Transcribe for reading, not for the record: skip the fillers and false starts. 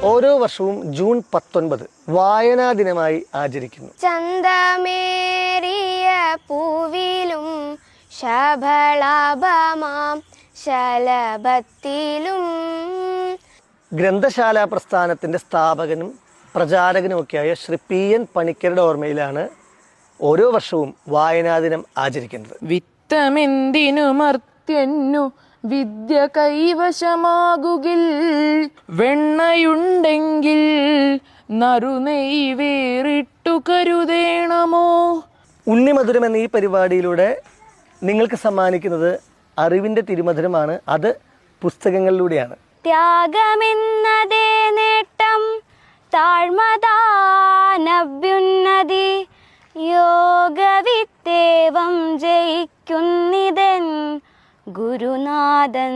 ഓരോ വർഷവും ജൂൺ 19 വായനാ ദിനമായി ആചരിക്കുന്നു. ചന്തമേറിയ പൂവിലും ശബളാഭമാം ശലഭത്തിലും. ഗ്രന്ഥശാല പ്രസ്ഥാനത്തിന്റെ സ്ഥാപകനും പ്രചാരകനുമൊക്കെയായ ശ്രീ P.N. പണിക്കരുടെ ഓർമ്മയിലാണ് ഓരോ വർഷവും വായനാ ദിനം ആചരിക്കുന്നത്. വിത്തമെന്തിനു മർത്യന്നു വിദ്യ കൈവശമാകുകിൽ, വെണ്ണയുണ്ടെങ്കിൽ നറുനെയ് വേറിട്ടു കരുതേണമോ. ഉണ്ണിമധുരം എന്ന ഈ പരിപാടിയിലൂടെ നിങ്ങൾക്ക് സമ്മാനിക്കുന്നത് അറിവിന്റെ തിരുമധുരമാണ്. അത് പുസ്തകങ്ങളിലൂടെയാണ്. ത്യാഗമെന്നതേ നേട്ടം, താഴ്മതാനഭ്യുന്നതി, യോഗവിത്തേവം ജയിക്കുന്നിതൻ ഗുരുനാഥൻ.